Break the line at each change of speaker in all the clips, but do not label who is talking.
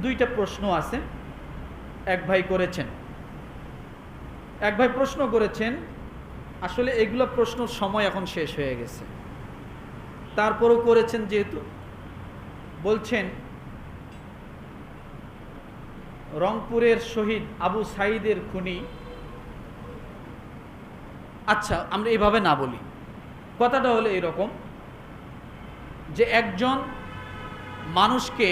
দুইটা প্রশ্ন আছে। এক ভাই প্রশ্ন করেছেন, আসলে এগুলো প্রশ্নের সময় এখন শেষ হয়ে গেছে, তারপরও করেছেন যেহেতু। বলছেন, রংপুরের শহীদ আবু সাঈদের খুনি, আচ্ছা আমরা এইভাবে না বলি, কথাটা হলো এরকম যে একজন মানুষকে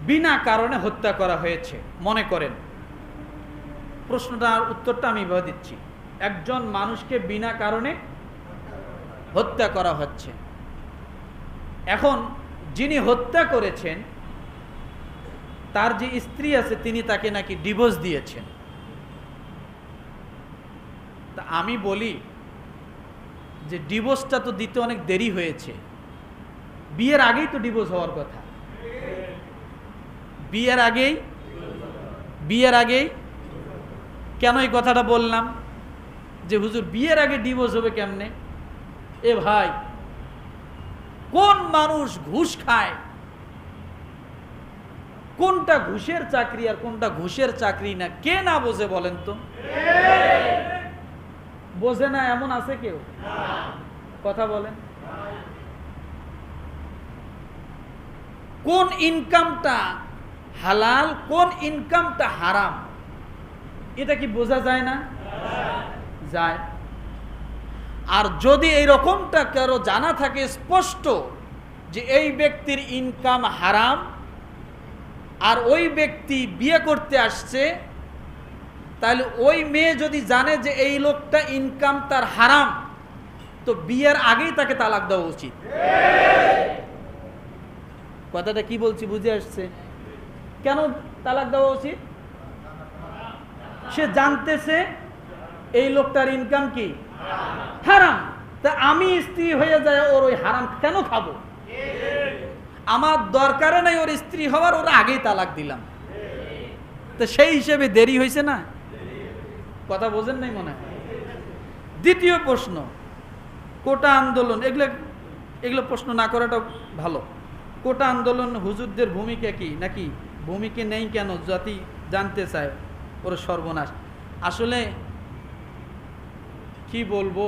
বিনা কারণে হত্যা করা হয়েছে মনে করেন। প্রশ্নটার উত্তরটা আমি এভাবে দিচ্ছি, একজন মানুষকে বিনা কারণে হত্যা করা হচ্ছে। এখন যিনি হত্যা করেছেন তার যে স্ত্রী আছে তিনি তাকে নাকি ডিভোর্স দিয়েছেন। তা আমি বলি যে ডিভোর্সটা তো দিতে অনেক দেরি হয়েছে, বিয়ের আগেই তো ডিভোর্স হওয়ার কথা। বিয়ের আগেই কেন এই কথাটা বললাম যে হুজুর বিয়ের আগে ডিভোর্স হবে কেমনে? এ ভাই, কোন মানুষ ঘুষ খায়, কোনটা ঘুষের চাকরি আর কোনটা ঘুষের চাকরি না কে না বোঝে বলেন তো? বোঝে না এমন আছে কেউ? কথা বলেন। কোন ইনকামটা হালাল, কোন ইনকামটা হারাম, এটা কি বোঝা যায় না? যায়। আর যদি এই রকমটা কারো জানা থাকে স্পষ্ট যে এই ব্যক্তির ইনকাম হারাম আর ওই ব্যক্তি বিয়ে করতে আসছে, তাহলে ওই মেয়ে যদি জানে যে এই লোকটা ইনকাম তার হারাম, তো বিয়ের আগেই তাকে তালাক দেওয়া উচিত। কথাটা কি বলছি বুঝে আসছে? কেন তালাক দেওয়া উচিত? সে জানতেছে এই লোকটার ইনকাম কি হারাম, তা আমি স্ত্রী হয়ে যায় ওর ওই হারাম কেন খাবো? আমার দরকারে নাই ওর স্ত্রী হওয়ার, ওর আগেই তালাক দিলাম। তো সেই হিসেবে দেরি হয়েছে না? কথা বোঝেন নাই মনে হয়। দ্বিতীয় প্রশ্ন, কোটা আন্দোলন, এগুলো প্রশ্ন না করাটা ভালো। কোটা আন্দোলন হুজুরদের ভূমিকা কি, নাকি ভূমিকা নেই কেন জাতি জানতে চায়, ওর সর্বনাশ। আসলে কি বলবো,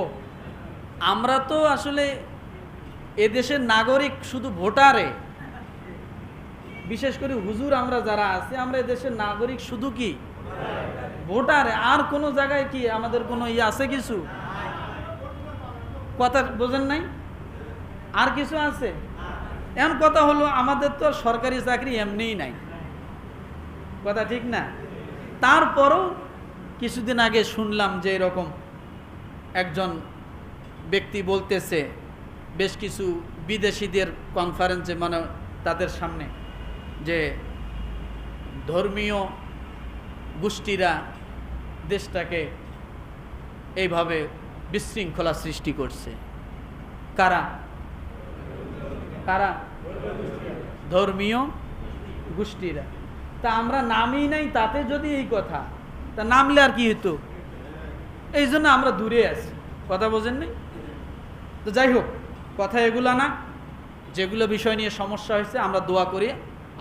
আমরা তো আসলে এদেশের নাগরিক শুধু ভোটারে, বিশেষ করে হুজুর আমরা যারা আছি, আমরা এদেশের নাগরিক শুধু কি ভোটারে, আর কোনো জায়গায় কি আমাদের কোনো আছে কিছু? কথা বোঝেন নাই? আর কিছু আছে? এমন কথা হলো আমাদের তো সরকারি চাকরি এমনিই নাই, কথা ঠিক না? তারপরও কিছুদিন আগে শুনলাম যে এরকম একজন ব্যক্তি বলতেছে বেশ কিছু বিদেশিদের কনফারেন্সে, মানে তাদের সামনে, যে ধর্মীয় গোষ্ঠীরা দেশটাকে এইভাবে বিশৃঙ্খলা সৃষ্টি করছে। কারা? ধর্মীয় গোষ্ঠীরা। তা আমরা নামই নাই, তাতে যদি এই কথা, তা নামলে আর কি হতো? এই জন্য আমরা দূরে আছি। কথা বোঝেন নাই? তো যাই হোক, কথা এগুলা না, যেগুলো বিষয় নিয়ে সমস্যা হয়েছে আমরা দোয়া করি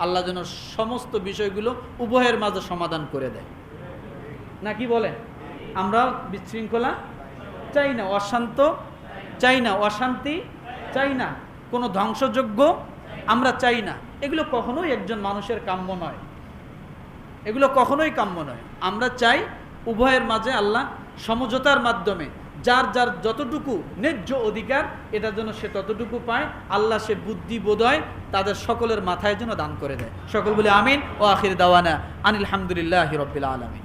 আল্লাহ যেন সমস্ত বিষয়গুলো উভয়ের মাঝে সমাধান করে দেয়। না কি বলেন? আমরা বিশৃঙ্খলা চাই না, অশান্ত চাই না, অশান্তি চাই না, কোনো ধ্বংসযজ্ঞ আমরা চাই না। এগুলো কখনোই একজন মানুষের কাম্য নয়, এগুলো কখনোই কাম্য নয়। আমরা চাই উভয়ের মাঝে আল্লাহ সমঝোতার মাধ্যমে যার যার যতটুকু ন্যায্য অধিকার, এটা যেন সে ততটুকু পায়। আল্লাহ সে বুদ্ধি বোধয় তাদের সকলের মাথায় যেন দান করে দেয়। সকল বলে আমিন। ও আখির দাওয়ানা আনিল হামদুলিল্লাহি রাব্বিল আলামিন।